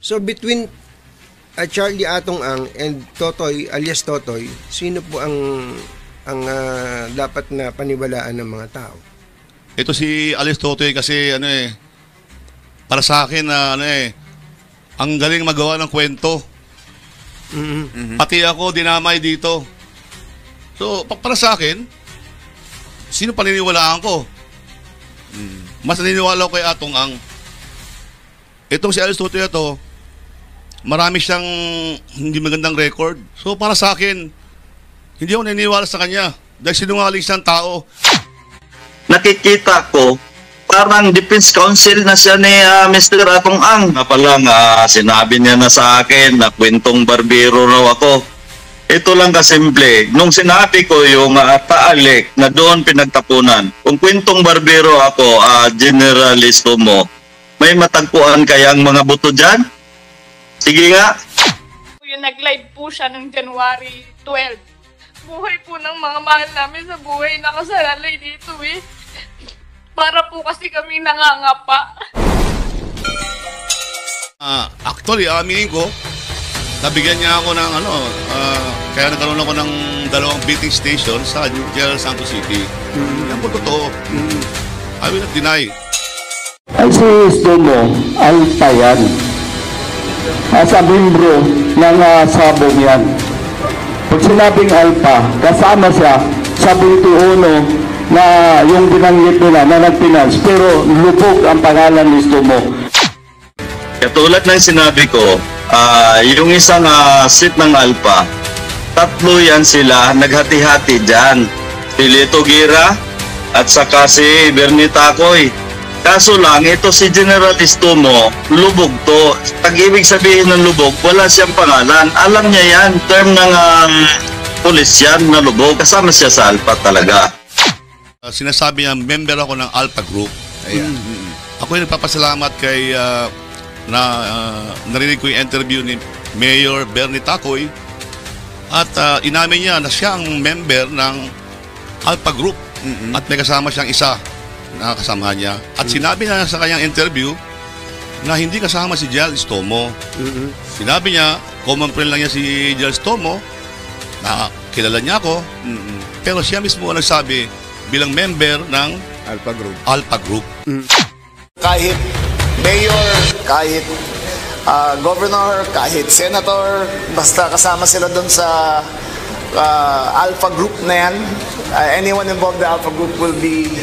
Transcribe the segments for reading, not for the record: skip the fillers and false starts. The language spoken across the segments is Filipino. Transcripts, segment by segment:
So between Charlie Atong Ang and Totoy alias Totoy, sino po ang dapat na paniwalaan ng mga tao? Ito si alias Totoy kasi para sa akin na ang galing magawa ng kwento. Pati ako dinamay dito. So para sa akin, sino paniniwalaan ko? Mas naniniwala ko kay Atong Ang. Itong si alias Totoy ito, marami siyang hindi magandang record. So para sa akin, hindi ako naniniwala sa kanya dahil sinungaling siyang tao. Nakikita ko, parang defense counsel na siya ni Mr. Atong Ang. Na pala sinabi niya na sa akin na kwentong barbero raw ako. Ito lang kasimple. Nung sinabi ko yung taalik na doon pinagtapunan, kung kwentong barbero ako, generalisto mo, may matagpuan kayang mga buto dyan? Sige nga. Yung nag-live po siya ng January 12. Buhay po ng mga mahal namin sa buhay nakasalalay dito eh. Para po kasi kami nangangapa. Actually, aminin ko, nabigyan niya ako ng kaya nagkaroon ako ng 2 beating station sa General Santos City. Yan po totoo. I will not deny. Ay si Stomo, alta yan. Sa membro ng sabong yan. Pag sinabing alpha, kasama siya sa 21 na yung binanggit nila na nag-finance, pero lubog ang pangalan ni Stomo. Katulad ng sinabi ko, yung isang seat ng alpha, 3 yan sila, naghati-hati dyan. Si Lito Gira at saka si Bernie Tacoy. Kaso lang, ito si Generalisto mo, lubog to. Pag-ibig sabihin ng lubog, wala siyang pangalan. Alam niya yan, term ng pulis yan na lubog. Kasama siya sa Alpha talaga. Sinasabi niya, member ako ng Alpha Group. Ayan. Ako yung nagpapasalamat kay narinig ko yung interview ni Mayor Bernie Tacoy at inamin niya na siya ang member ng Alpha Group at may kasama siyang isa na kasama niya. At sinabi niya sa kanyang interview na hindi kasama si Jel Stomo. Sinabi niya, common friend lang niya si Jel Stomo, na kilala niya ako, pero siya mismo ang nagsabi bilang member ng Alpha Group. Kahit mayor, kahit governor, kahit senator, basta kasama sila doon sa Alpha Group na yan, anyone involved in the Alpha Group will be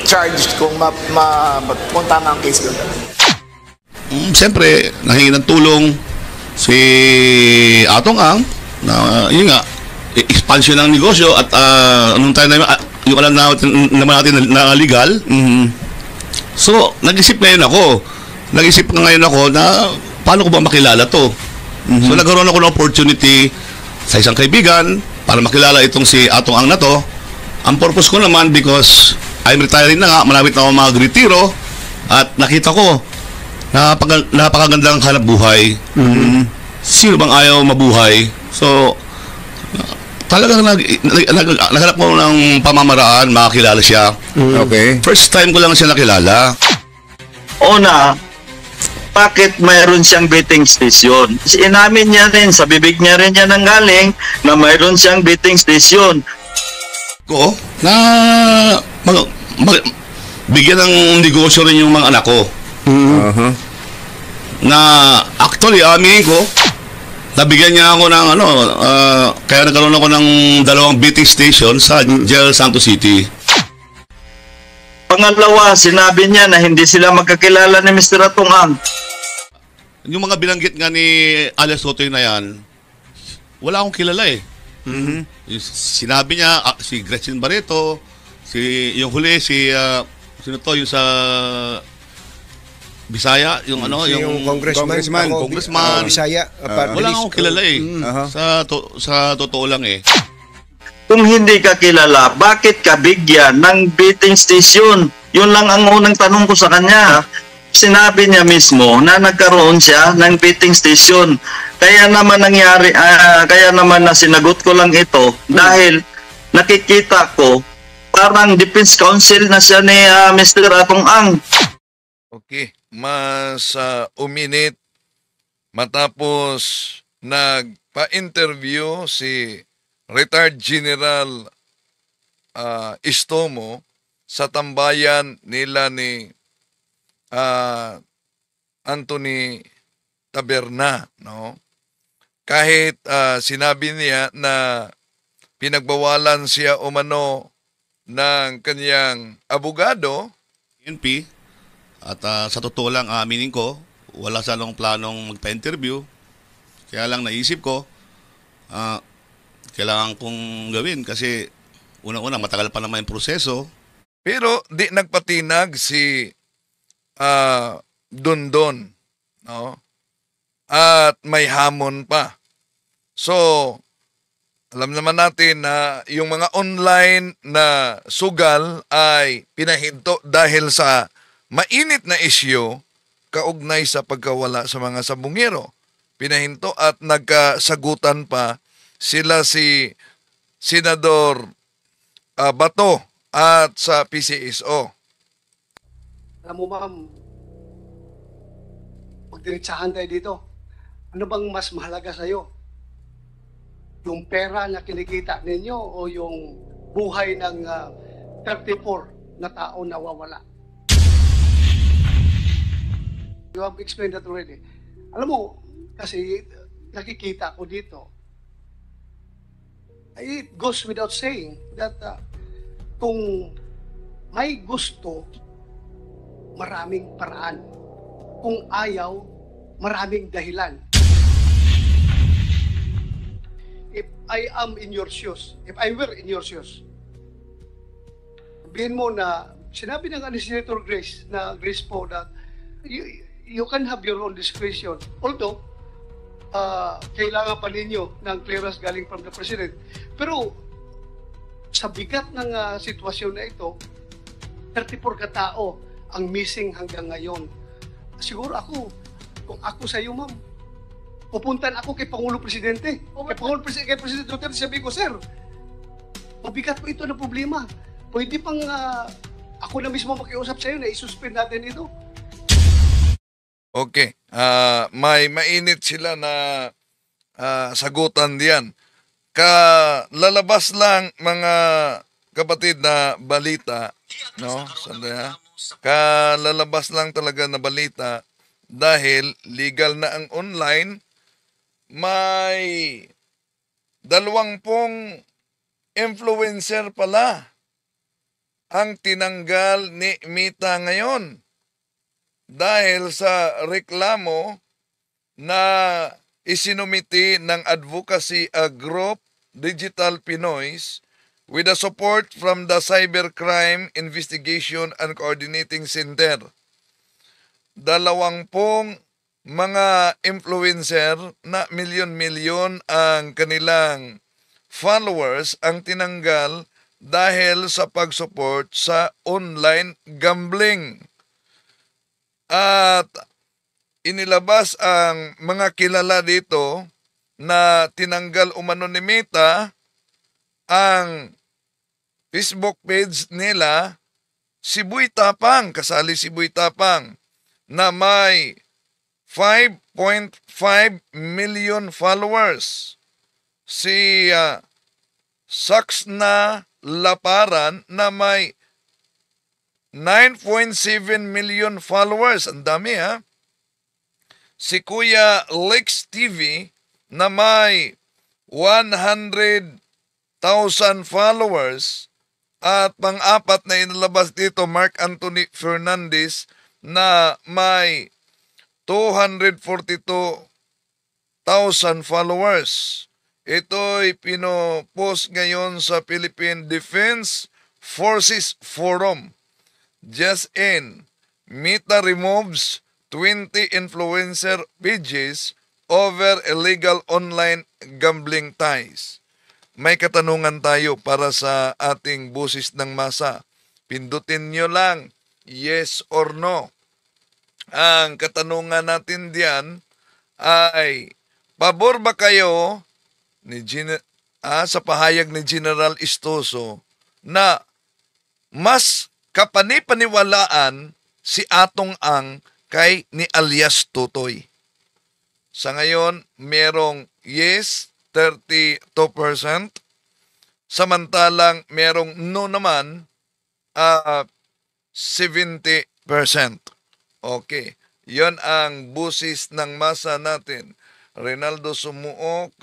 charged kung mapunta na ang case doon. Siyempre, nahingi ng tulong si Atong Ang na yun nga, expansion ng negosyo at anong tayo na yung alam naman natin na legal. So, nag-isip ngayon ako na paano ko ba makilala to. So, nagkaroon ako ng opportunity sa isang kaibigan para makilala itong si Atong Ang na to. Ang purpose ko naman because I'm retiring na nga, malapit na ako mag-retiro at nakita ko napakagandang hanap buhay. Sino bang ayaw mabuhay? So, talagang naghanap ko ng pamamaraan, makakilala siya. Okay. First time ko lang siya nakilala. Una, bakit mayroon siyang betting station? Inamin niya rin, sa bibig niya rin niya nanggaling na mayroon siyang betting station. Ko na bigyan ng negosyo rin yung mga anak ko. Na actually, aminin ko, nabigyan niya ako ng kaya nagkaroon ako ng 2 beating station sa General Santos City. Pangalawa, sinabi niya na hindi sila magkakilala ni Mr. Atong Ang. Yung mga binanggit nga ni alias Totoy na yan, wala akong kilala eh. Sinabi niya, si Gretchen Barreto, yung huli, sino to, yung sa Bisaya, yung yung congressman, Bisaya, wala akong kilala eh. Sa totoo lang eh. Kung hindi ka kilala, bakit ka bigyan ng betting station? Yun lang ang unang tanong ko sa kanya. Sinabi niya mismo na nagkaroon siya ng betting station. Kaya naman nangyari, kaya naman na sinagot ko lang ito dahil nakikita ko parang defense counsel na siya ni Mr. Atong Ang. Okay. Mas uminit, matapos nagpa-interview si retired General Istomo sa tambayan nila ni Anthony Taberna, no? Kahit sinabi niya na pinagbawalan siya umano ng kanyang abogado, PNP, at sa totoo lang, aminin ko, wala salong planong magpa-interview. Kaya lang naisip ko, kailangan kong gawin kasi unang-una matagal pa naman yung proseso. pero di nagpatinag si Dondon, no? At may hamon pa. So, alam naman natin na yung mga online na sugal ay pinahinto dahil sa mainit na isyu kaugnay sa pagkawala sa mga sabungero. Pinahinto at nagkasagutan pa sila si Senador Bato at sa PCSO. Alam mo ma'am, magdiretsahan tayo dito. Ano bang mas mahalaga sa'yo? Yung pera na kinikita ninyo o yung buhay ng 34 na tao nawawala? You have explained that already. Alam mo, kasi nakikita ko dito, it goes without saying that kung may gusto, maraming paraan. Kung ayaw, maraming dahilan. If I am in your shoes, if I were in your shoes, sabihin mo na, sinabi ng Senator Grace po that you can have your own discretion. Although, kailangan pa ninyo ng clearance galing from the President. Pero, sa bigat ng sitwasyon na ito, 34 katao ang missing hanggang ngayon. Siguro ako, kung ako sa iyo, ma'am, pupuntan ako kay Pangulo Presidente. Kay President Duterte, sabi ko, sir, mabigat po ito na problema. Pwede pang ako na mismo makiusap sa iyo na isuspend natin ito. Okay. May mainit sila na sagutan diyan. Lalabas lang mga kapatid na balita, no? Sandali ha. Lalabas lang talaga na balita dahil legal na ang online. May 20 influencer pala ang tinanggal ni Mita ngayon dahil sa reklamo na isinumiti ng advocacy group Digital Pinoys with the support from the Cybercrime Investigation and Coordinating Center. 20 mga influencer na milyon-milyon ang kanilang followers ang tinanggal dahil sa pag-support sa online gambling. At inilabas ang mga kilala dito na tinanggal umano ni Meta ang Facebook page nila. Si Boy Tapang, kasali si Boy Tapang na may 5.5 million followers. Si Saxna Laparan na may 9.7 million followers. Ang dami ha. Si Kuya Lex TV na may 100,000 followers. At pang-apat na inilabas dito, Mark Anthony Fernandez na may 242,000 followers. Ito'y pinopost ngayon sa Philippine Defense Forces Forum. Just in, Meta removes 20 influencer pages over illegal online gambling ties. May katanungan tayo para sa ating busis ng masa. Pindutin nyo lang, yes or no. Ang katanungan natin diyan ay, pabor ba kayo ni sa pahayag ni General Istoso na mas kapanipaniwalaan si Atong Ang kay ni alias Tutoy? Sa ngayon, merong yes, 32%. Samantalang merong no naman, 70%. Okay. Yon ang busis ng masa natin. Reynaldo Sumuok,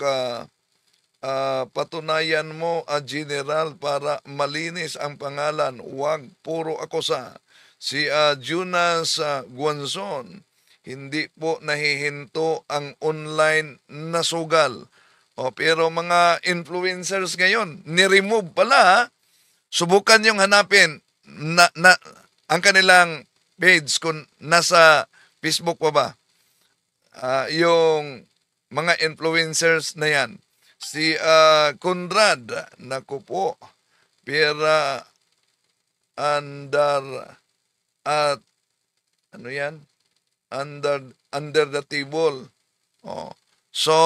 patunayan mo, General, para malinis ang pangalan. Huwag puro akusa. Si Jonas Guanzon, hindi po nahihinto ang online na sugal. Pero mga influencers ngayon, ni-remove pala. Subukan yung hanapin ang kanilang page kung nasa Facebook pa ba. Yung mga influencers na yan. Si Conrad, naku po, Pera under at ano yan? Under the table. So,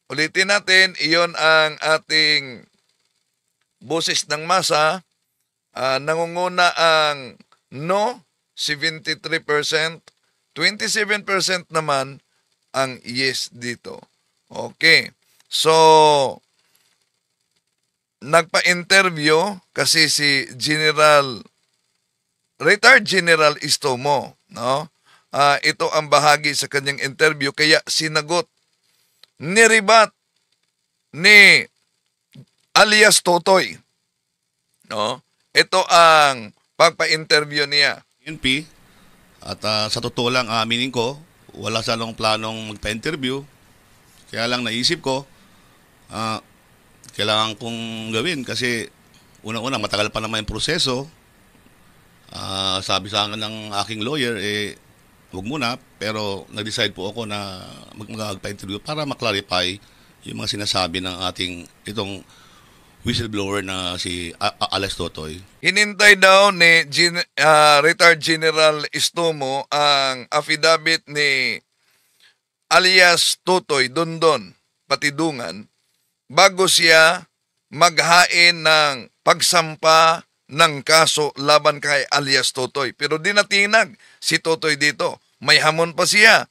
ulitin natin, iyon ang ating boses ng masa. Nangunguna ang no, 73%, 27% naman ang yes dito. Okay. So, nagpa-interview kasi si Retired General Istomo, no? Ito ang bahagi sa kanyang interview, kaya sinagot, niribat ni alias Totoy, no? Ito ang pagpa-interview niya. PNP, at sa totoo lang, aminin ko, wala salong planong magpa-interview. Kaya lang naisip ko, kailangan kong gawin kasi unang-una, matagal pa naman yung proseso. Sabi sa akin ng aking lawyer, huwag muna, pero nag-decide po ako na magpa-interview para maklarify yung mga sinasabi ng ating itong whistleblower na si Alex Totoy. Hinintay daw ni Retired General Istomo ang affidavit ni alias Totoy Dondon Patidungan bago siya maghain ng pagsampa ng kaso laban kay alias Totoy. Pero di natinag si Totoy dito. May hamon pa siya.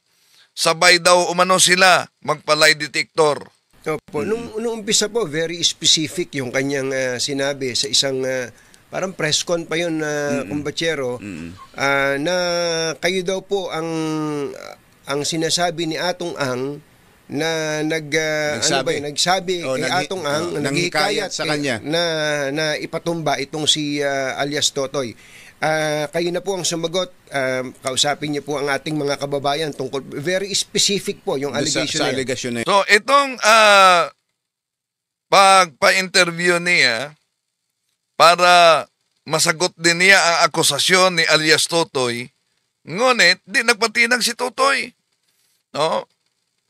Sabay daw umano sila magpa-lie detector. Opo. Nung umpisa po, very specific yung kanyang sinabi sa isang parang press con pa yun na kumbatsero na kayo daw po ang sinasabi ni Atong Ang na nagsabi kay Atong Ang naghihikayat sa kanya na ipatumba itong si alias Totoy. Kayo na po ang sumagot, kausapin niyo po ang ating mga kababayan tungkol, very specific po yung allegation sa na allegation na yun. So itong pagpa-interview niya para masagot din niya ang akusasyon ni alias Totoy, ngunit di nagpatinag si Totoy. No?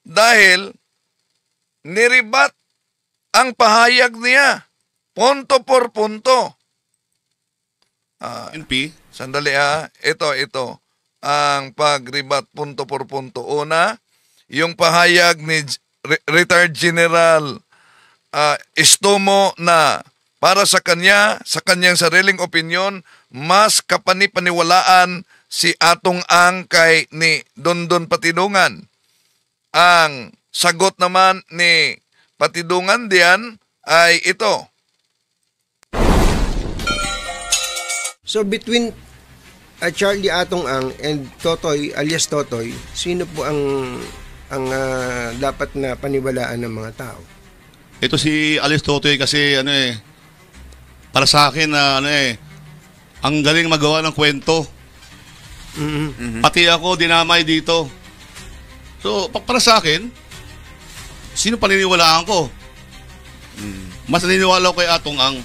Dahil niribat ang pahayag niya punto por punto. PNP, Sandali ito ang pagribat punto por punto. Una, yung pahayag ni Retired General Istomo na para sa kanyang sariling opinyon, mas kapanipaniwalaan si Atong Ang kay ni Dondon Patidungan. Ang sagot naman ni Patidungan diyan ay ito. So between Charlie Atong Ang and Totoy alias Totoy, sino po ang dapat na paniwalaan ng mga tao? ito si Alex Totoy kasi para sa akin na ang galing magawa ng kwento. Pati ako dinamay dito. So para sa akin, sino paniniwalaan ko? Mas naniniwala ko kay Atong Ang.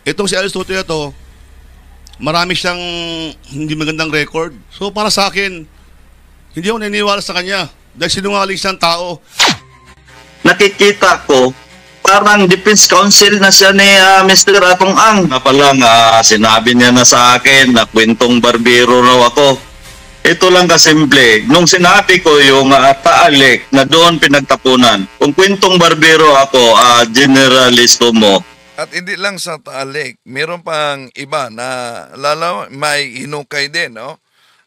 Itong si Alex Totoy ito, marami siyang hindi magandang record. So para sa akin, hindi ako naniniwala sa kanya dahil sinungaling siyang tao. Nakikita ko, parang defense counsel na siya ni Mr. Atong Ang. Na pala sinabi niya na sa akin na kwentong barbero raw ako. Ito lang kasimple. Nung sinabi ko yung taalik na doon pinagtapunan, kung kwentong barbero ako, generalisto mo, At hindi lang sa Taalik, meron pang iba na may hinukay din, no?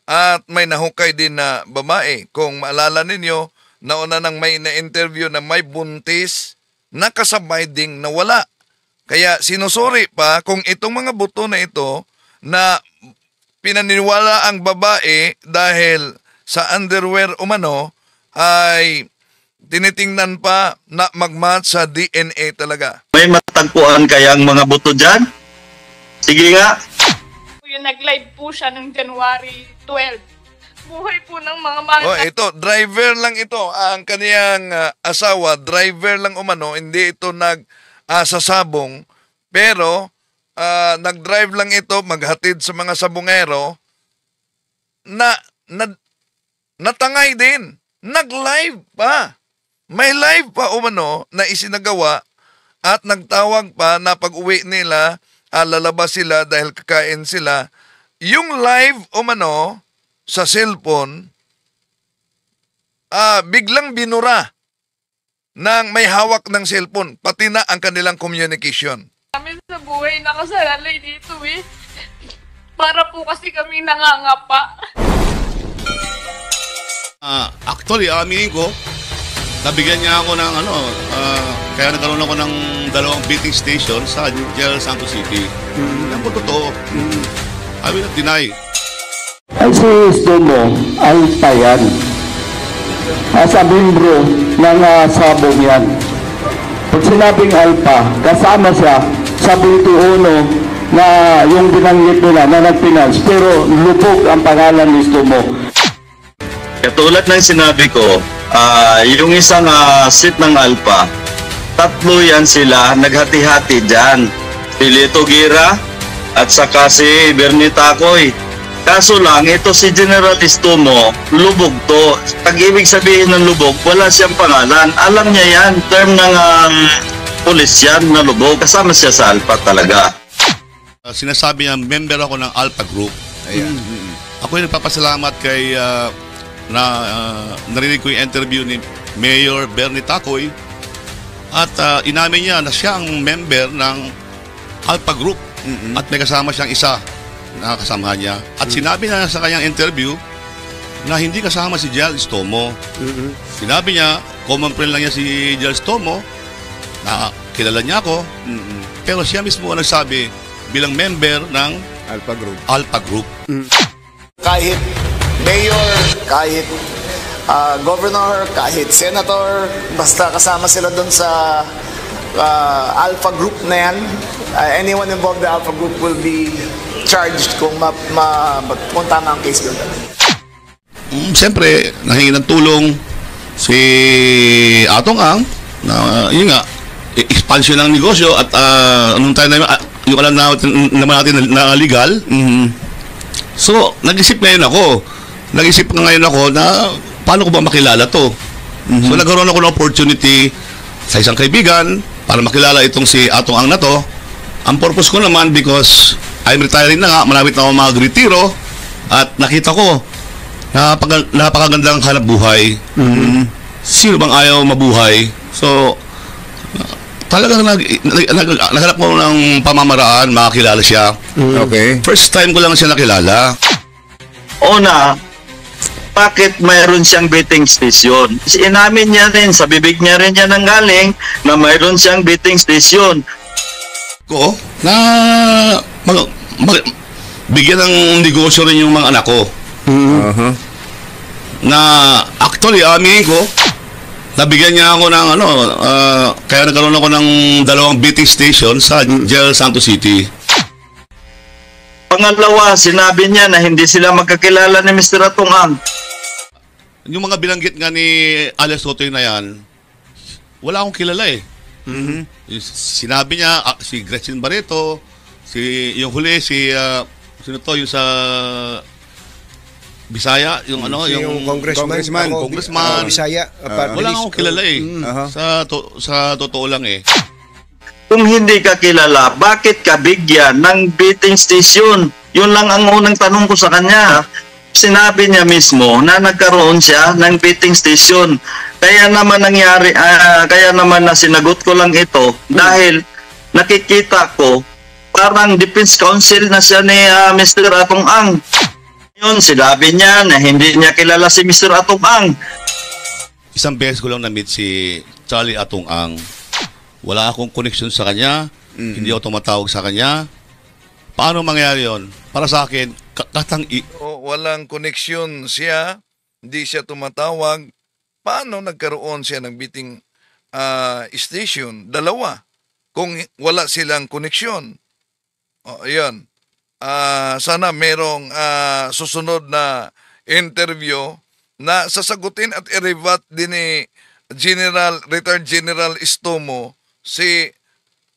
at may nahukay din na babae. Kung maalala ninyo, nauna nang may na-interview na may buntis na kasabay ding nawala. Kaya sinusuri pa kung itong mga buto na ito na pinaniniwala ang babae dahil sa underwear umano ay tinitingnan pa na mag-match sa DNA talaga. May matagpuan kayang mga buto dyan? Sige nga. Yung nag-live po siya ng January 12. Buhay po ng mga mahal Oh, ito, driver lang ito. Ang kaniyang asawa, driver lang umano, hindi ito sasabong. Pero, nag-drive lang ito, maghatid sa mga sabungero, natangay din. Nag-live pa. May live pa umano na isinagawa at nagtawag pa na pag-uwi nila, lalabas sila dahil kakain sila. Yung live umano, sa cellphone, biglang binura ng may hawak ng cellphone, pati na ang kanilang communication. Kami sa buhay nakasalalay dito Para po kasi kami nangangapa. Actually, aminin ko, nabigyan niya ako ng kaya nagkaroon ako ng 2 beating station sa General Santos City. Yan po totoo. I will not deny. Ay si Istomo Altayan. Sa membro ng sabong yan. Pag sinabing Alpa, kasama siya sa 21 na yung binanggit nila na nag-finance, pero lupog ang pangalan ni Istomo. Katulad ng sinabi ko, yung isang seat ng Alpha, 3 yan sila, naghati-hati dyan. Si Lito Gira at saka si Bernie Tacoy. Kaso lang, ito si General Istomo, lubog to. Pag-ibig sabihin ng lubog, wala siyang pangalan. Alam niya yan, term ng pulis yan na lubog. Kasama siya sa Alpha talaga. Sinasabi niya, member ako ng Alpha Group. Ayan. Ako yung nagpapasalamat kay narinig ko yung interview ni Mayor Bernie Tacoy at inamin niya na siya ang member ng Alpha Group at may kasama siyang isa na kasama niya. At sinabi niya sa kanyang interview na hindi kasama si General Istomo. Sinabi niya, common friend lang niya si General Istomo, na kilala niya ako, pero siya mismo ang nagsabi bilang member ng Alpha Group. Kahit mayor, kahit governor, kahit senator, basta kasama sila doon sa Alpha Group na yan, anyone involved in the Alpha Group will be charged kung tama ang case doon. Siyempre, nahingi ng tulong si Atong Ang na yun nga, expansion ng negosyo at anong tayo na yung alam naman natin na legal. So, nag-isip ngayon ako na paano ko ba makilala to? So, nagkaroon ako ng opportunity sa isang kaibigan para makilala itong si Atong Ang na to. Ang purpose ko naman because I'm retiring na nga, malapit na ako mag-retiro at nakita ko napakagandang hanap buhay. Sino bang ayaw mabuhay? So, talagang naghanap ko ng pamamaraan, makakilala siya. Okay. First time ko lang siya nakilala. Una, bakit mayroon siyang betting station? Inamin niya rin, sa bibig niya rin yan nanggaling na mayroon siyang betting station. Ko na bigyan ng negosyo rin yung mga anak ko. Na actually, aminin ko, nabigyan niya ako ng kaya nagkaroon ako ng 2 betting station sa General Santos City. Pangalawa, sinabi niya na hindi sila magkakilala ni Mr. Atong Ang. Yung mga binanggit nga ni Alex Sotoy na yan, wala akong kilala eh. Sinabi niya, si Gretchen Barreto, yung huli, sino to, yung sa Bisaya, yung yung congressman, Bisaya. Wala akong kilala eh. Sa totoo lang eh. Kung hindi ka kilala, bakit ka bigyan ng betting station? Yun lang ang unang tanong ko sa kanya. Sinabi niya mismo na nagkaroon siya ng betting station. Kaya naman na sinagot ko lang ito dahil nakikita ko parang defense counsel na siya ni Mr. Atong Ang. Yun, sinabi niya na hindi niya kilala si Mr. Atong Ang. Isang beses ko lang na-meet si Charlie Atong Ang. Wala akong connection sa kanya. Hindi ako tumatawag sa kanya. Paano mangyari yon? Para sa akin, Walang koneksyon siya, hindi siya tumatawag. Paano nagkaroon siya ng biting station? Dalawa. Kung wala silang koneksyon. Ayan. Sana merong susunod na interview na sasagutin at i-rebut din ni retired General Estomo si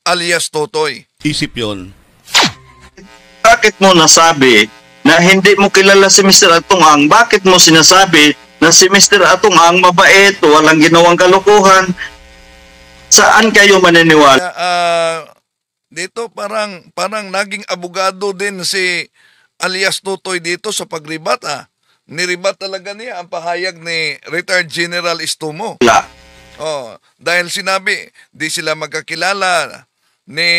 alias Totoy. isip yon. Bakit mo nasabi na hindi mo kilala si Mr. Atong Ang? Bakit mo sinasabi na si Mr. Atong Ang mabait, walang ginawang kalokohan? Saan kayo maniniwala? Dito parang naging abogado din si alias Totoy dito sa pagribat. Niribat talaga niya ang pahayag ni retired General Estomo. Dahil sinabi, di sila magkakilala ni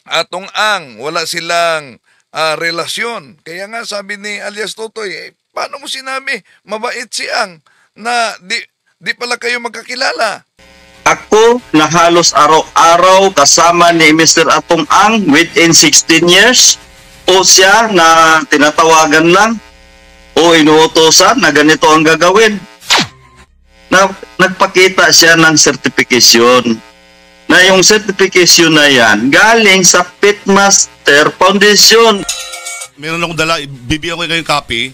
Atong Ang, wala silang relasyon. Kaya nga sabi ni alias Totoy, paano mo sinabi mabait si Ang na di pala kayo magkakilala? Ako na halos araw-araw kasama ni Mr. Atong Ang within 16 years, o siya na tinatawagan lang o inuutosan na ganito ang gagawin. Nagpakita siya ng certification. Na yung certification na yan galing sa Pitmaster Foundation. Meron akong dala, bibigyan ko kayong copy.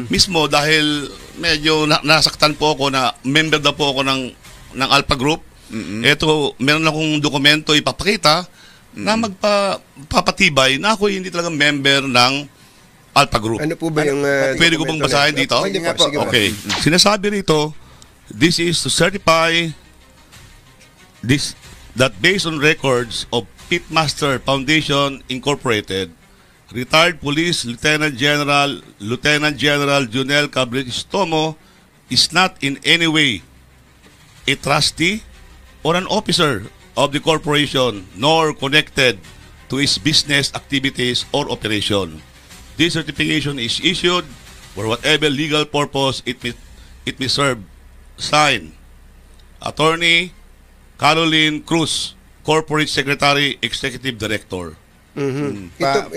Mismo dahil medyo nasaktan po ako na member na po ako ng Alpha Group. Ito, meron akong dokumento ipapakita na magpapatibay na ako hindi talaga member ng Alpha Group. Ano po ba yung... Pwede ko bang basahin dito? Sige po. Okay. Sinasabi rito, this is to certify that based on records of Pitmaster Foundation Incorporated, retired Police Lieutenant General Junel Cabrera-Estomo is not in any way a trustee or an officer of the corporation nor connected to its business activities or operation. This certification is issued for whatever legal purpose it may serve. Signed, Attorney Caroline Cruz, Corporate Secretary, Executive Director. Ito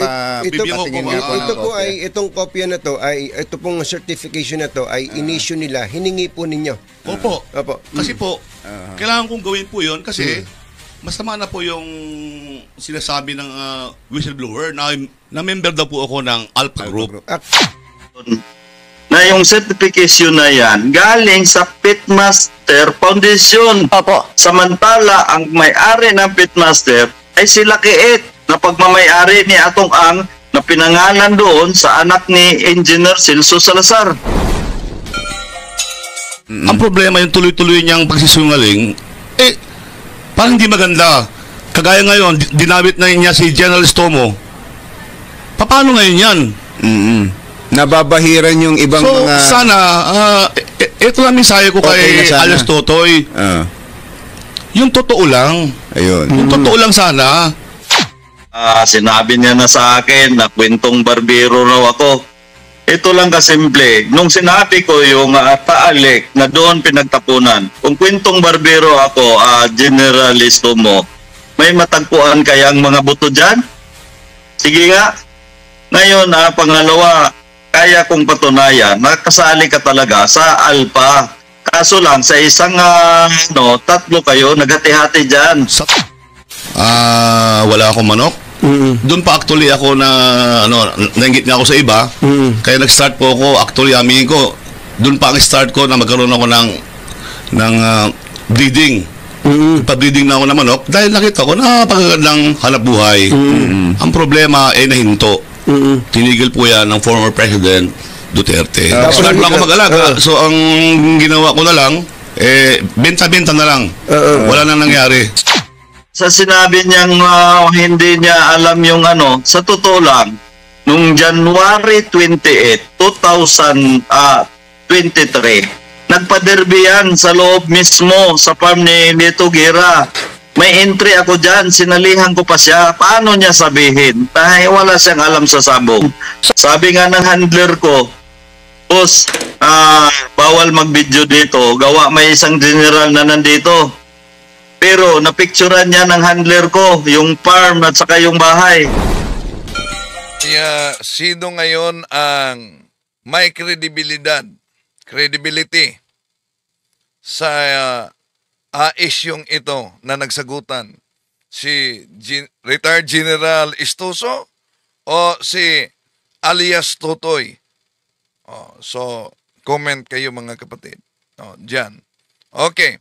po ay itong kopya na to ay ito pong certification na to ay in-issue nila, hiningi po ninyo. Opo. Kasi po kailangan kong gawin po 'yon kasi masama na po yung sinasabi ng whistleblower na member daw po ako ng Alpha Group. Na yung certification na yan galing sa Pitmaster Foundation. Samantala ang may-ari ng Pitmaster ay si Lakiit na pagmamay-ari ni Atong Ang na pinangalan doon sa anak ni Engineer Celso Salazar. Ang problema yung tuloy-tuloy niyang pagsisungaling, parang hindi maganda. Kagaya ngayon, dinawit na niya si General Estomo. Paano ngayon yan? Nababahiran yung ibang mga... So, sana, ito lang mensahe ko kay alias Totoy. Yung totoo lang. Ayun. Yung totoo lang sana. Sinabi niya na sa akin na kwentong barbero raw ako. Ito lang kasimple. Nung sinabi ko yung taalik na doon pinagtapunan, kung kwentong barbero ako, generalisto mo, may matagpuan kayang mga buto dyan? Sige nga. Ngayon, pangalawa, kaya kong patunayan, nakasali ka talaga sa Alpha. Kaso lang, sa isang tatlo kayo, naghati-hati dyan. Wala akong manok. Doon pa actually ako na nainggit nga ako sa iba. Kaya nag-start po ako, actually aminin ko, doon pa ang start ko na magkaroon ako ng breeding. Pa-breeding na ako ng manok dahil nakita ko napakagandang hanap buhay. Ang problema nahinto. Tinigil po yan ng former President Duterte. Start na ako mag-alaga. So ang ginawa ko na lang, benta-benta na lang. Wala nang nangyari. Sa sinabi niyang hindi niya alam yung sa totoo lang, nung January 28, 2023, nagpaderby yan sa loob mismo sa farm ni Lito Gira. May entry ako dyan, sinalihan ko pa siya. Paano niya sabihin? Dahil wala siyang alam sa sabong. Sabi nga ng handler ko, boss, bawal mag-video dito. Gawa may isang general na nandito. Pero napicturan niya ng handler ko, yung farm at saka yung bahay. Kaya sino ngayon ang may credibility sa isyong ito na nagsagutan? Si retired General Istuso o si alias Totoy? So, comment kayo mga kapatid. Diyan. Okay.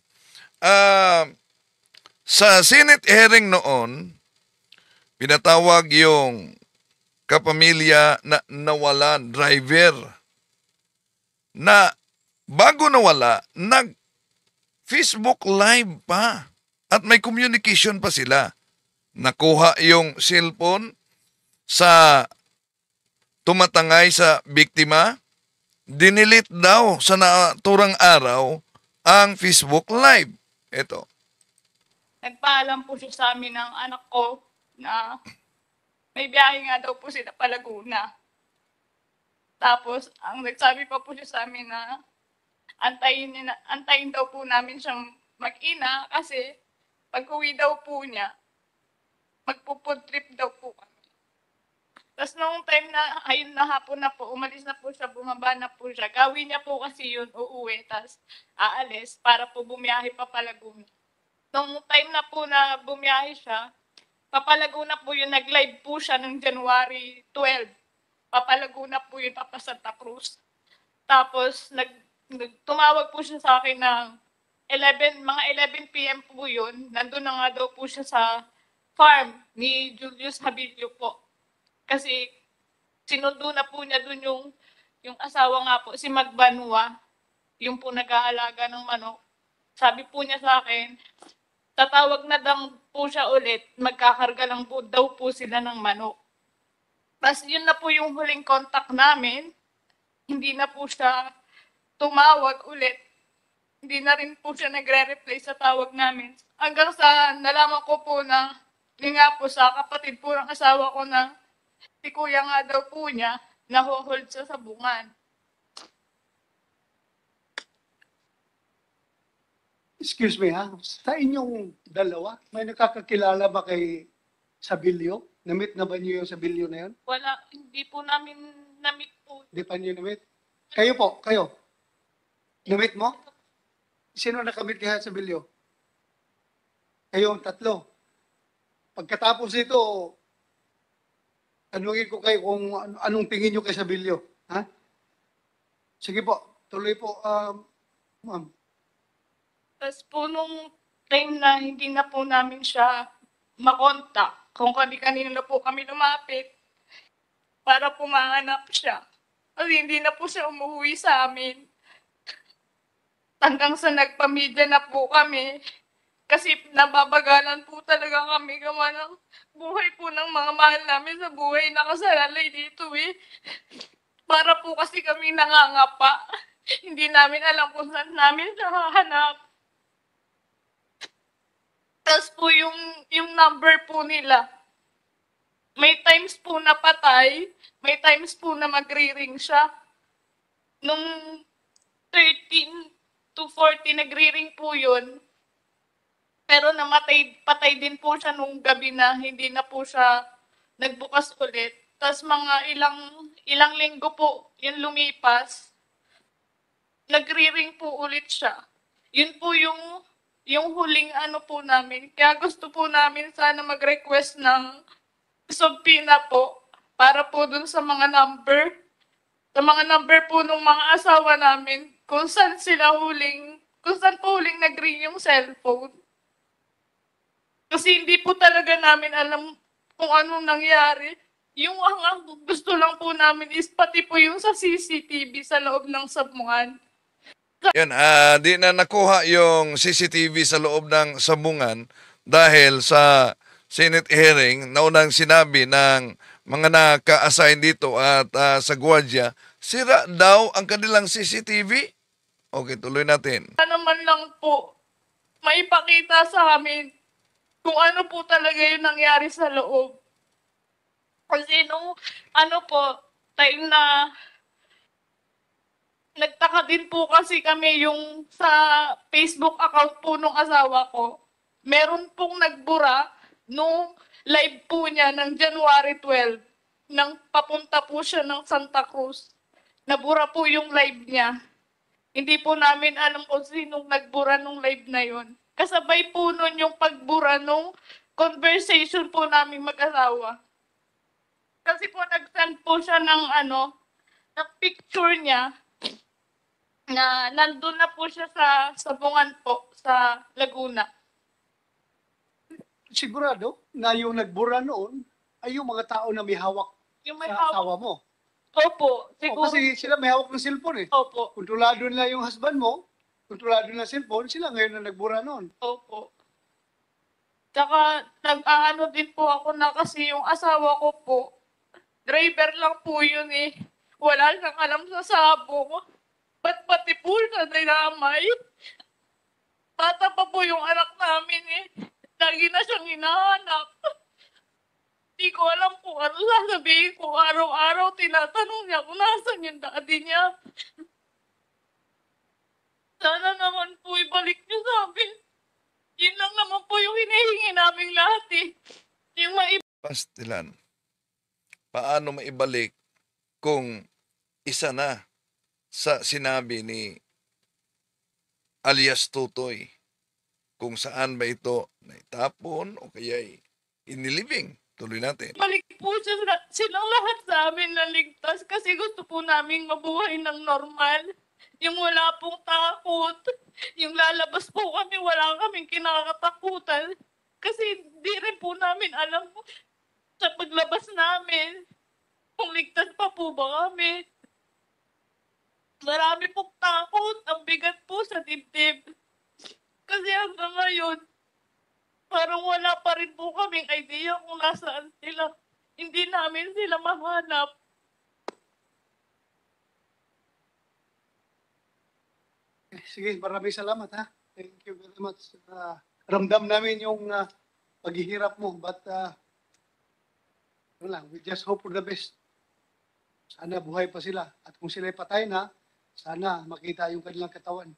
Sa Senate hearing noon, pinatawag yung kapamilya na nawalan, driver, na bago nawala, nag-Facebook Live pa. At may communication pa sila. Nakuha yung cellphone sa tumatangay sa biktima. Dinilit daw sa naturang araw ang Facebook Live. Ito. Nagpaalam po siya sa amin ng anak ko na may biyahe nga daw po sila pa Laguna. Tapos, ang nagsabi pa po siya sa amin na antayin daw po namin siyang mag-ina kasi pag-uwi daw po niya, magpo-food trip daw po kami. Tapos nung time na, ayun na hapon na po, umalis na po siya, bumaba na po siya. Gawin niya po kasi yun, uuwi, tapos aalis para po bumiyahe pa Laguna. Nung time na po na bumiyahe siya, Papalaguna po yun, nag-live po siya ng January 12. Papalaguna po yun, Papa Santa Cruz. Tapos, tumawag po siya sa akin ng mga 11 p.m. po yun. Nandun na nga daw po siya sa farm ni Julius Habilio po. Kasi, sinundo na po niya dun yung asawa nga po, si Magbanua, yung po nag-aalaga ng manok. Sabi po niya sa akin, tatawag na daw po siya ulit, magkakarga lang po daw po sila ng manok. Tapos yun na po yung huling contact namin, hindi na po siya tumawag ulit. Hindi na rin po siya nagre-reply sa tawag namin. Hanggang sa nalaman ko po na, yun nga po sa kapatid po ng asawa ko na si kuya nga daw po niya, naho-hold sa sabungan. Excuse me ha, sa inyong dalawa, may nakakakilala ba kay Sabilio? Na-meet na ba niyo yung Sabilio na yun? Wala, hindi po namin na-meet po. Hindi pa niyo na-meet? Kayo po, kayo? Na-meet mo? Sino nakamit kaya Sabilio? Kayong tatlo. Pagkatapos ito, tanungin ko kayo kung anong tingin niyo kay Sabilio. Ha? Sige po, tuloy po, ma'am. Tapos po nung time na hindi na po namin siya makontak, kung kani-kanino na po kami lumapit para po mahanap siya. Kasi hindi na po siya umuwi sa amin. Hanggang sa nagpamedya na po kami. Kasi nababagalan po talaga kami gawa ng buhay po ng mga mahal namin sa buhay nakasalalay dito eh. Para po kasi kami nangangapa. Hindi namin alam kung saan namin siya hahanap. Tapos po yung number po nila, may times po na patay, may times po na magre-ring siya. Nung 13 to 40 nagre-ring po yun, pero patay din po siya nung gabi na hindi na po siya nagbukas ulit. Tapos mga ilang linggo po yung lumipas, nagre-ring po ulit siya. Yun po yung huling ano po namin. Kaya gusto po namin sana mag-request ng subpoena po para po dun sa mga number. Sa mga number po ng mga asawa namin kung saan po huling nag-ring yung cellphone. Kasi hindi po talaga namin alam kung anong nangyari. Yung ang gusto lang po namin is pati po yung sa CCTV sa loob ng sabungan. Yan, di na nakuha yung CCTV sa loob ng sabungan dahil sa Senate hearing, naunang sinabi ng mga naka-assign dito at sa gwardiya, sira daw ang kanilang CCTV. Okay, tuloy natin. Naman lang po, maipakita sa amin kung ano po talaga yung nangyari sa loob. Kasi nung time na nagtaka din po kasi kami yung sa Facebook account po nung asawa ko. Meron pong nagbura nung live po niya ng January 12 nang papunta po siya ng Santa Cruz. Nabura po yung live niya. Hindi po namin alam kung sinong nagbura nung live na yon. Kasabay po nun yung pagbura nung conversation po namin mag-asawa. Kasi po nag-send po siya ng ng picture niya na nandun na po siya sa Sabungan po, sa Laguna. Sigurado na yung nagbura noon ay yung mga tao na may hawak Yung may sa hawak. asawa mo. Opo, O, siguro. kasi sila may hawak ng cellphone eh. Opo, Kontrolado nila yung husband mo, kontrolado na cellphone, sila ngayon na nagbura noon. opo. Tsaka nag-aano din po ako na kasi yung asawa ko po, driver lang po yun eh. Wala siyang alam sa sabong. Ba't pati po siya dinamay? Bata pa po yung anak namin eh. Lagi na siyang hinahanap. Di ko alam kung ano sasabihin ko. Araw-araw tinatanong niya kung nasan yung daddy niya. Sana naman po ibalik niyo sa amin. Yun lang naman po yung hinihingi naming lahat eh. Yung Pastilan, paano maibalik kung isa na sa sinabi ni alias Tutoy kung saan ba ito naitapon o kaya inilibing. Tuloy natin. Balik po silang lahat sa amin na ligtas kasi gusto po namin mabuhay ng normal. Yung wala pong takot. Yung lalabas po kami, wala kaming kinakatakutan. Kasi di rin po namin alam sa paglabas namin kung ligtas pa po ba kami. Marami pong takot. Ang bigat po sa dibdib. Kasi hanggang ngayon, parang wala pa rin po kaming idea kung nasaan sila. Hindi namin sila mahanap. Sige, maraming salamat ha. Thank you very much. Ramdam namin yung paghihirap mo, but we just hope for the best. Sana buhay pa sila. At kung sila'y patay na, sana makita yung kanilang katawan.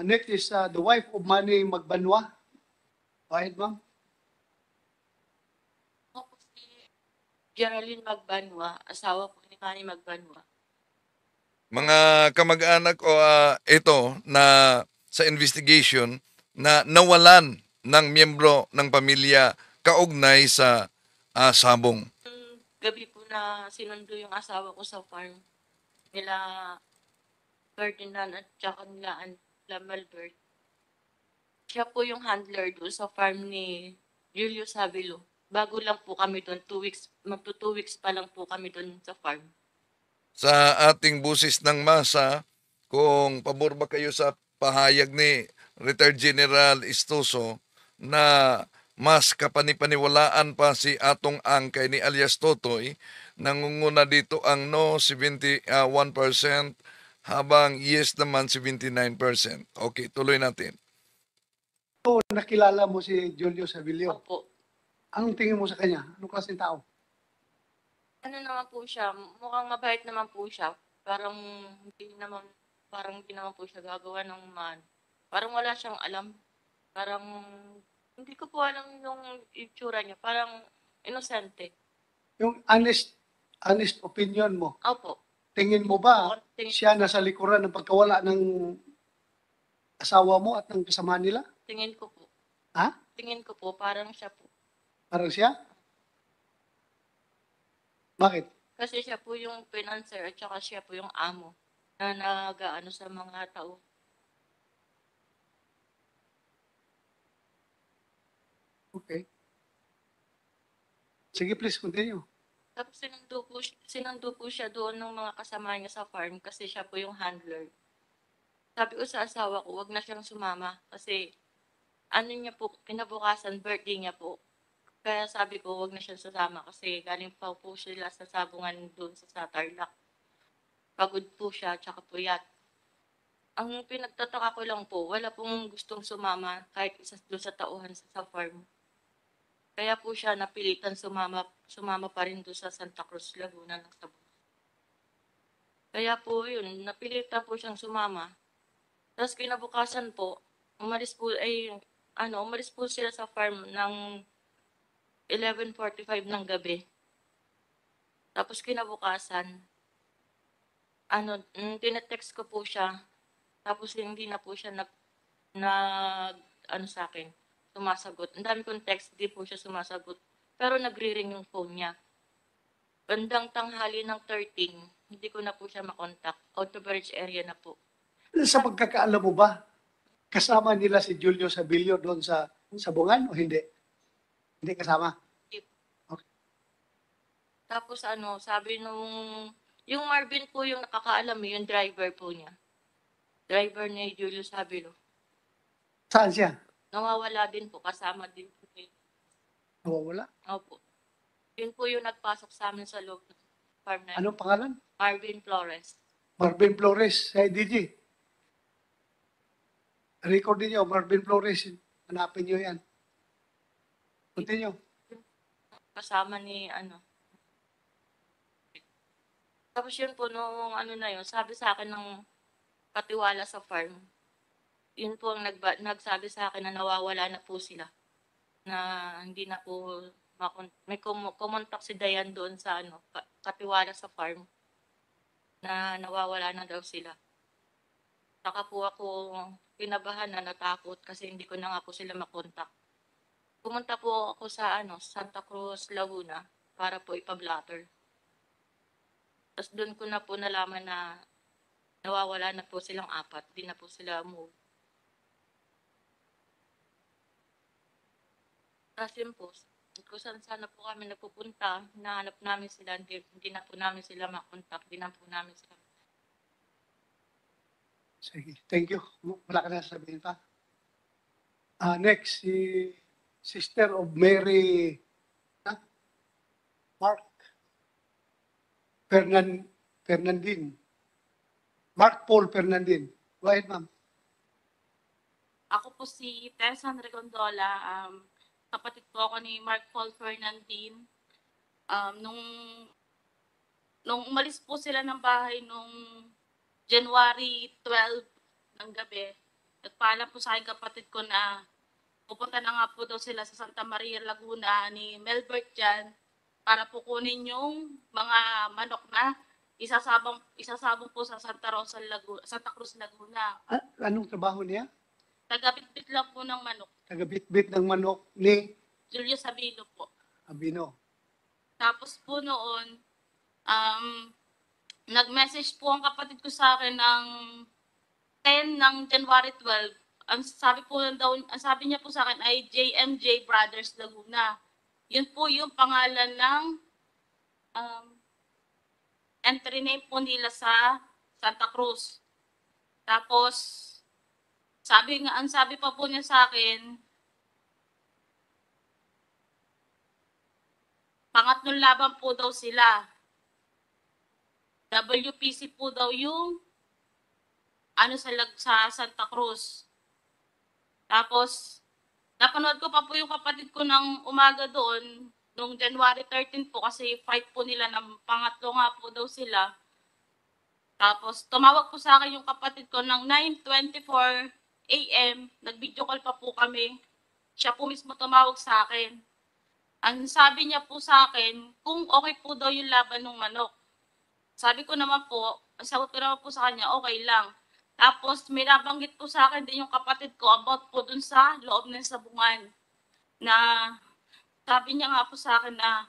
Next is the wife of Manny Magbanwa. Go ahead, ma'am. Ako po si Geraldine Magbanwa, asawa po ni Manny Magbanwa. Mga kamag-anak o ito na sa investigation na nawalan ng miyembro ng pamilya kaugnay sa sabong. Gabi po na sinundo yung asawa ko sa farm nila Ferdinand at saka nila Malbert. Siya po yung handler doon sa farm ni Julius Havilo. Bago lang po kami doon, 2 weeks, magto 2 weeks pa lang po kami doon sa farm. Sa ating busis ng masa, kung pabor ba kayo sa pahayag ni Retired General Istoso na mas kapanipaniwalaan pa si Atong Angkay ni alias Totoy, nangunguna dito ang no 71% habang yes naman 79%. Okay, tuloy natin. So, nakilala mo si Julio Savilio. Opo. Anong tingin mo sa kanya? Anong klaseng tao? Ano naman po siya, mukhang mabait naman po siya. Parang hindi naman po siya gagawa ng man. Parang wala siyang alam. Parang hindi ko po alam yung itsura niya. Parang inosente. Yung honest opinion mo, Opo. tingin mo ba Tingin, siya nasa likuran ng pagkawala ng asawa mo at ng kasama nila? tingin ko po. Ha? Tingin ko po, parang siya po. Parang siya? Bakit? Kasi siya po yung financer at saka siya po yung amo na nag-aano sa mga tao. Okay. Sige, please continue. Tapos sinundo po siya doon ng mga kasama niya sa farm kasi siya po yung handler. Sabi ko sa asawa ko, wag na siyang sumama kasi ano niya po, kinabukasan, birthday niya po. Kaya sabi ko, wag na siyang sasama kasi galing pa po sila sa sabungan doon sa Tarlac. Pagod po siya, tsaka puyat. Ang pinagtataka ko lang po, wala pong gustong sumama kahit isa doon sa tauhan sa farm. Kaya po siya napilitan sumama pa rin doon sa Santa Cruz, Laguna ng Sabungan. Kaya po yun, napilitan po siyang sumama. Tapos kinabukasan po, umalis po sila sa farm ng 11:45 ng gabi. Tapos kinabukasan, tinetext ko po siya. Tapos hindi na po siya sa akin, sumasagot. Ang dami kong text, hindi po siya sumasagot. Pero nagre-ring yung phone niya. Bandang tanghali ng 13, hindi ko na po siya makontak. Out of reach area na po. Sa pagkakaalam mo ba, kasama nila si Julio Sabilio doon sa Sabungan o hindi? Hindi kasama? Tapos sabi yung Marvin po yung nakakaalam, yung driver po niya. Driver ni Julio Sabilo. Saan siya? Nawawala din po, kasama din po. Nawawala? Opo. Yun po yung nagpasok sa amin sa loob ng farm na. Anong pangalan? Marvin Flores. Marvin Flores, sa IDG. Record niyo, Marvin Flores. Hanapin niyo yan. Continue. Kasama ni Tapos yun po, nung na yun, sabi sa akin ng katiwala sa farm, yun po ang nagsabi sa akin na nawawala na po sila. Na hindi na po, may kumontak si Dayan doon sa katiwala sa farm, na nawawala na daw sila. Saka po ako kinabahan na natakot kasi hindi ko na nga po sila makontak. Pumunta po ako sa Santa Cruz, Laguna para po ipablatter. Tapos doon ko na po nalaman na nawawala na po silang 4. Di na po sila move. Tapos yun po, kung saan sana po kami napupunta, hinahanap namin sila, hindi na po namin sila makontak, hindi na po namin sila. Sige, thank you. Wala ka na sabihin pa. Next, si Sister of Mary Mark Fernandin. Mark Paul Fernandin. Go ahead, ma'am. Ako po si Tessan Regondola. Kapatid po ako ni Mark Paul Fernandin. Nung umalis po sila ng bahay nung January 12 ng gabi, nagpaalam po sa akin kapatid ko na pupunta na nga po daw sila sa Santa Maria, Laguna ni Melbert dyan para po kunin yung mga manok na isasabong po sa Santa Cruz, Laguna. Anong trabaho niya? Tagabitbit lang po ng manok. Tagabitbit ng manok ni Julio Sabino po. Abino. Tapos po noon, nag-message po ang kapatid ko sa akin ng 10 ng January 12. Ang sabi niya po sa akin ay JMJ Brothers Laguna. Yun po yung pangalan ng entry name po nila sa Santa Cruz. Tapos, ang sabi pa po niya sa akin, pangatlong laban po daw sila. WPC po daw yung sa Santa Cruz. Tapos, napanood ko pa po yung kapatid ko ng umaga doon, noong January 13 po, kasi fight po nila ng pangatlo nga po daw sila. Tapos, tumawag po sa akin yung kapatid ko ng 9:24 a.m. Nag-video call pa po kami. Siya po mismo tumawag sa akin. Ang sabi niya po sa akin, kung okay po daw yung laban ng manok. Sabi ko naman po, ang sagot ko naman po sa kanya, okay lang. Tapos may nabanggit po sa akin din yung kapatid ko about po dun sa loob ng sabungan. Na sabi niya nga po sa akin na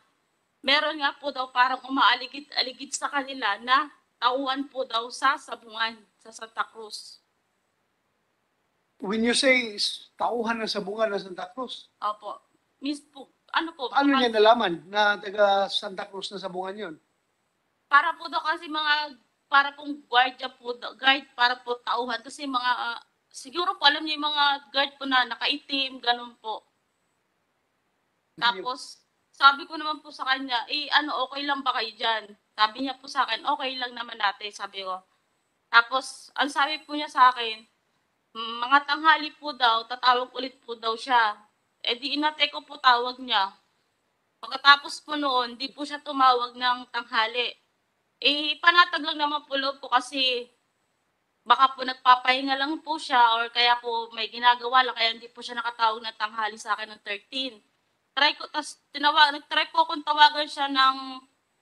meron nga po daw parang umaaligid sa kanila na tauhan po daw sa sabungan sa Santa Cruz. When you say tauhan ng sabungan ng Santa Cruz, Opo. Miss po, paano niya nalaman na taga Santa Cruz na sabungan yun? Para po daw kasi para pong guard para po tauhan. Kasi siguro po alam niyo yung mga guard po na nakaitim, ganun po. Tapos, sabi ko naman po sa kanya, okay lang ba kayo dyan? Sabi niya po sa akin, okay lang naman natin, sabi ko. Tapos, ang sabi po niya sa akin, mga tanghali po daw, tatawag ulit po daw siya. Eh di inatay ko po tawag niya. Pagkatapos po noon, di po siya tumawag ng tanghali. Eh, panatag lang naman po loob ko kasi baka po nagpapahinga lang po siya or kaya po may ginagawa lang kaya hindi po siya nakatawag ng tanghali sa akin ng 13. Nag-try po akong tawagan siya ng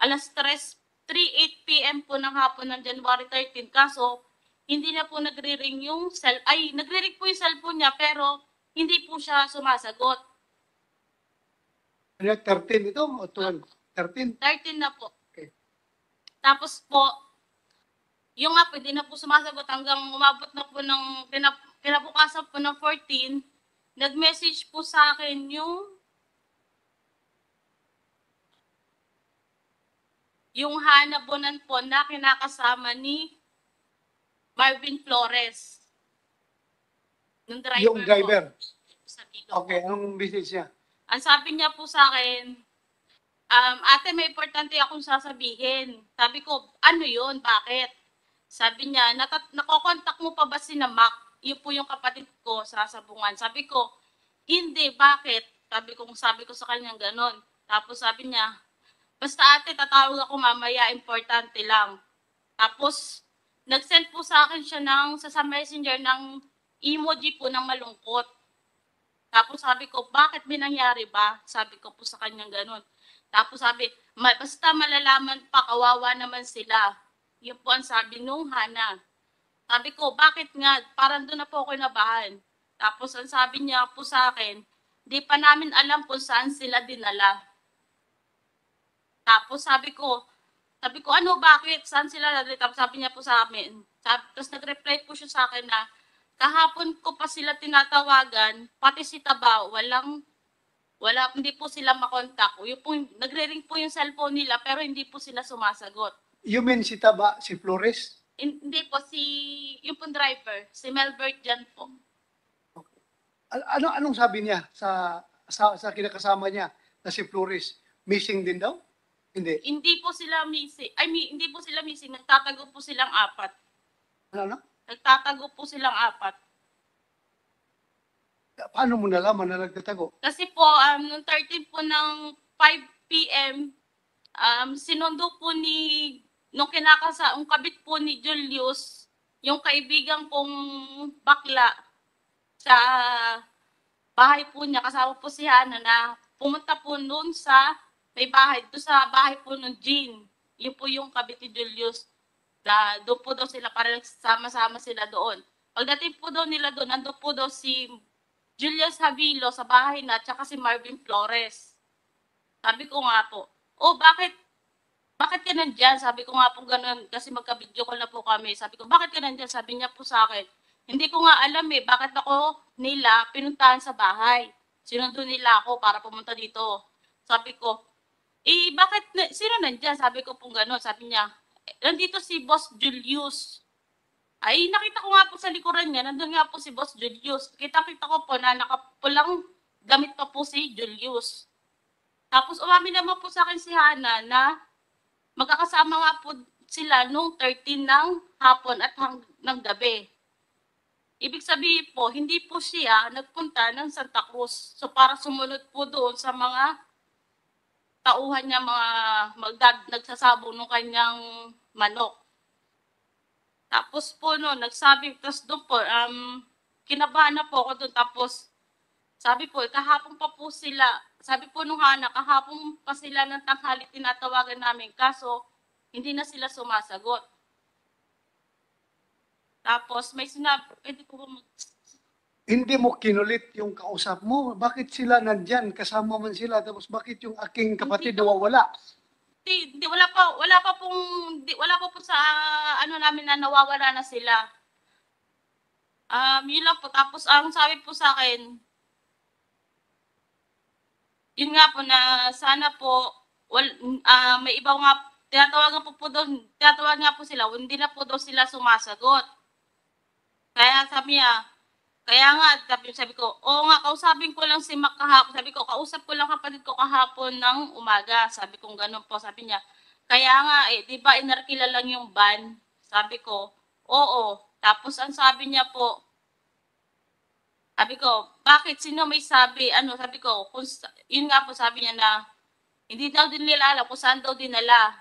alas 3:08 p.m. po ng hapon ng January 13. Kaso, hindi na po nagre-ring yung nagre-ring po yung cellphone niya pero hindi po siya sumasagot. 13 ito o 12? 13? 13 na po. Okay. Tapos po, yung nga po, hindi na po sumasagot hanggang umabot na po ng kinabukasan po ng 14, nag-message po sa akin yung hanabonan po na kinakasama ni Marvin Flores. Yung driver Yung driver? po. Sa Bicol. Okay, anong message niya? Ang sabi niya po sa akin, ate, may importante akong sasabihin. Sabi ko, ano yun? Bakit? Sabi niya, nakokontak mo pa ba si na Mac? Yun po yung kapatid ko sa Sabungan. Sabi ko, hindi, bakit? Sabi ko sa kanya ganon. Tapos sabi niya, basta ate, tatawag ako mamaya, importante lang. Tapos, nag-send po sa akin siya sa messenger ng emoji po ng malungkot. Tapos sabi ko, bakit may nangyari ba? Sabi ko po sa kanya ganon. Tapos sabi, basta malalaman pa, kawawa naman sila. Yun po ang sabi nung Hana. Sabi ko, bakit nga? Parang doon na po ako nabahan. Tapos ang sabi niya po sa akin, di pa namin alam kung saan sila dinala. Tapos sabi ko, ano, bakit? Saan sila dinala? Tapos sabi niya po sa amin. Tapos nag-reply po siya sa akin na, kahapon ko pa sila tinatawagan, pati si Taba, hindi po sila makontak. Nagre-ring po yung cellphone nila, pero hindi po sila sumasagot. You mean si Taba, si Flores? Hindi po, yung pong driver, si Melbert dyan po. Anong sabi niya sa kinakasama niya na si Flores? Missing din daw? Hindi. Hindi po sila missing. Hindi po sila missing. Nagtatago po silang 4. Ano? Nagtatago po silang 4. Paano mo nalaman na nagtatago? Kasi po, noong 13 po ng 5 p.m., sinundo po nung ang kabit po ni Julius, yung kaibigan kong bakla sa bahay po niya, kasama po si Hana na pumunta po noon sa bahay po ng Jean. Yun po yung kabit ni Julius. Doon po daw sila, para nagsama-sama sila doon. Pagdating po daw nila doon, nandun po daw si Julius Havilo sa bahay na, tsaka si Marvin Flores. Sabi ko nga po, bakit ka nandyan? Sabi ko nga po ganun, kasi magka-video call na po kami. Sabi ko, bakit ka nandyan? Sabi niya po sa akin, hindi ko nga alam bakit ako nila pinuntahan sa bahay. Sinundo nila ako para pumunta dito. Sabi ko, sino nandyan? Sabi ko po ganun. Sabi niya, nandito si Boss Julius. Ay, nakita ko nga po sa likuran niya, nandun nga po si Boss Julius. Kita-kita ko po na nakapulang gamit pa po si Julius. Tapos umamin naman po sa akin si Hana na magkakasama nga po sila nung 13 ng hapon at ng gabi. Ibig sabihin po, hindi po siya nagpunta ng Santa Cruz. So para sumunod po doon sa mga tauhan niya, nagsasabong ng kanyang manok. Tapos po tapos doon po, kinabahan na po ako doon. Tapos sabi po, kahapon pa po sila, sabi po nung Hana, kahapon pa sila ng tanghali tinatawagan namin, kaso hindi na sila sumasagot. Tapos may sinabi, pwede po ba Hindi mo kinulit yung kausap mo. Bakit sila nandyan? Kasama man sila. Tapos bakit yung aking kapatid nawawala? Hindi, wala pa po sa namin na nawawala na sila. Yun lang po. Tapos ang sabi po sa akin, yun nga po na sana po may iba nga tinatawagan nga po sila, hindi na po daw sila sumasagot. Kaya sabi niya, sabi ko, nga, kausapin ko lang si Mac kahapon. Sabi ko, kausap ko lang kapatid ko kahapon ng umaga. Sabi ko, ganun po. Sabi niya, kaya nga, di ba inarkila lang yung van? Sabi ko, Oo. Tapos ang sabi niya po, sabi ko, bakit? Sino may sabi? Ano, sabi ko, yun nga po sabi niya na, hindi daw din nila alam kung saan daw dinala.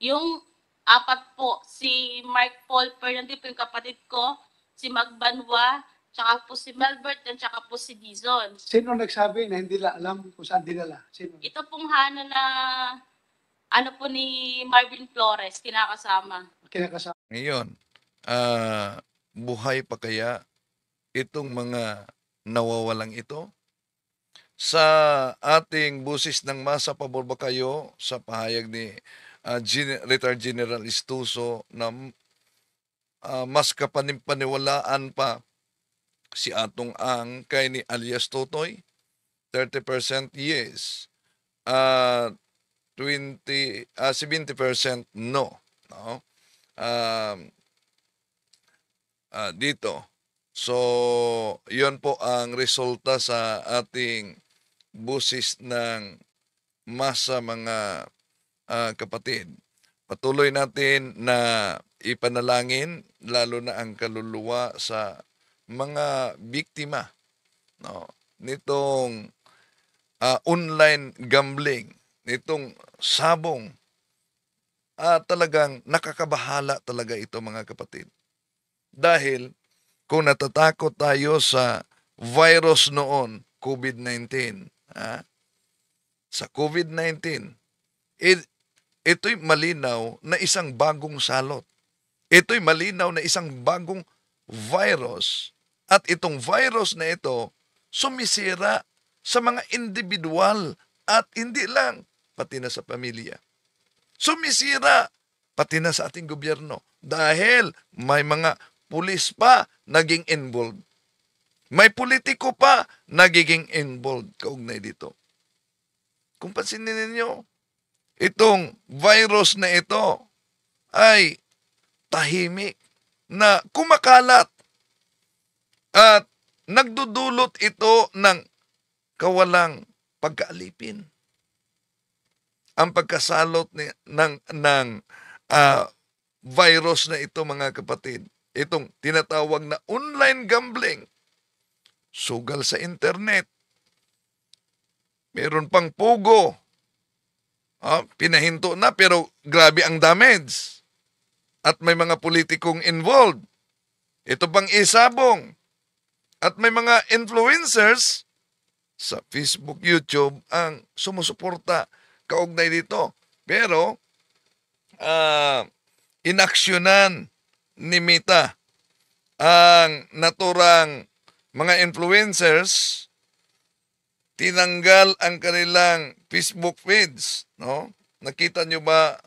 Yung apat po, si Mark Paul Fernandez po yung kapatid ko, si Magbanwa, tsaka po si Melbert, at tsaka po si Dizon. Sino nagsabi na hindi nila alam kung saan dinala? Sino? Ito pong hana na, ano po ni Marvin Flores, kinakasama. Kinakasama. Ngayon, buhay pa kaya itong mga nawawalang ito? Sa ating busis ng masa, pabor ba kayo sa pahayag ni Retired General Istuso na mas kapanipaniwalaan pa si atong ang kay ni alias Totoy? 30% yes. 70% no. No? Dito. So, yon po ang resulta sa ating busis ng masa, mga kapatid. Patuloy natin na ipanalangin lalo na ang kaluluwa sa mga biktima, no, nitong online gambling, nitong sabong. Talagang nakakabahala talaga ito, mga kapatid. Dahil kung natatakot tayo sa virus noon, COVID-19, sa COVID-19, ito'y malinaw na isang bagong salot. Ito'y malinaw na isang bagong virus. At itong virus na ito, sumisira sa mga individual at hindi lang, pati na sa pamilya. Sumisira pati na sa ating gobyerno. Dahil may mga pulis pa naging involved. May politiko pa nagiging involved kaugnay dito. Kung pansinin ninyo, itong virus na ito ay tahimik na kumakalat at nagdudulot ito ng kawalang pagkaalipin. Ang pagkasalot ng virus na ito, mga kapatid, itong tinatawag na online gambling, sugal sa internet, meron pang pugo, pinahinto na pero grabe ang damage, at may mga politikong involved, ito pang isabong, at may mga influencers sa Facebook, YouTube ang sumusuporta kaugnay dito. Pero inaksyonan ni Mita ang naturang mga influencers, tinanggal ang kanilang Facebook feeds, no? Nakita nyo ba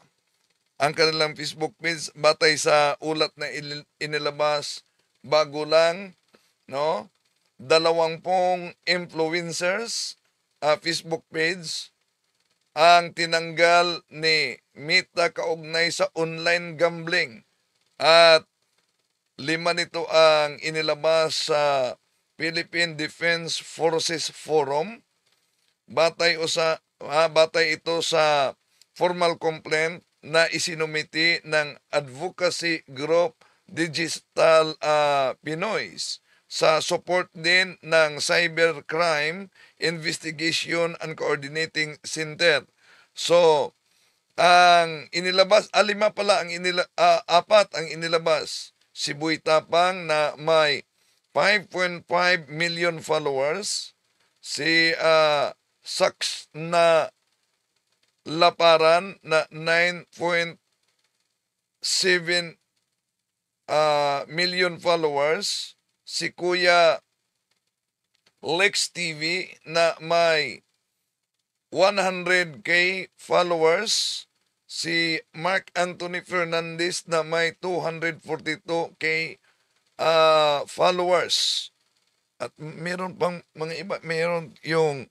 ang kanilang Facebook feeds batay sa ulat na inilabas bago lang, no? 20 influencers Facebook page ang tinanggal ni Mita kaugnay sa online gambling, at 5 nito ang inilabas sa Philippine Defense Forces Forum. Batay ito sa formal complaint na isinumiti ng advocacy group Digital Pinoys sa support din ng Cybercrime Investigation and Coordinating Center. So, ang inilabas, 5 pala ang 4 ang inilabas. Si Boy Tapang na may 5.5 million followers, si Sax na Laparan na 9.7 million followers, si Kuya Lex TV na may 100k followers, si Mark Anthony Fernandez na may 242k followers. At meron pang mga iba, meron yung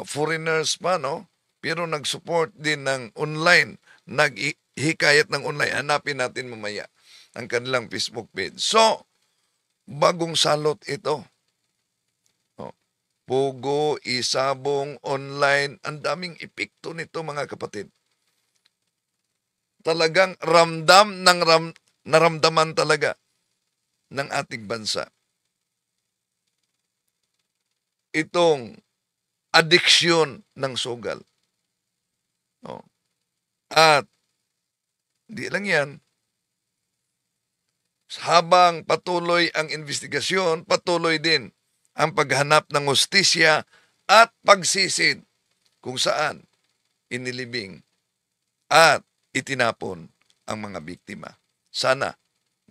foreigners pa, no? Pero nag-support din ng online, naghikayat ng online. Hanapin natin mamaya ang kanilang Facebook page. So, bagong salot ito. Pugo, isabong, online, ang daming epekto nito, mga kapatid. Talagang ramdam naramdaman talaga ng ating bansa. Itong addiction ng sugal. No? At di lang yan, habang patuloy ang investigasyon, patuloy din ang paghanap ng hustisya at pagsisid kung saan inilibing at itinapon ang mga biktima. Sana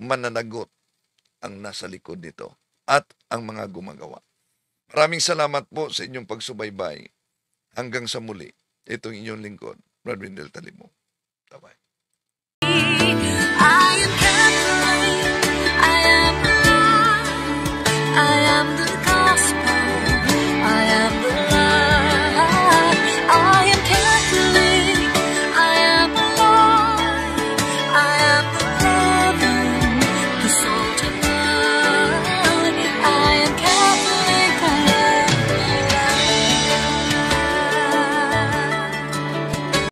mananagot ang nasa likod nito at ang mga gumagawa. Maraming salamat po sa inyong pagsubaybay. Hanggang sa muli, itong inyong lingkod, Brad Wendell Talimo. Bye-bye.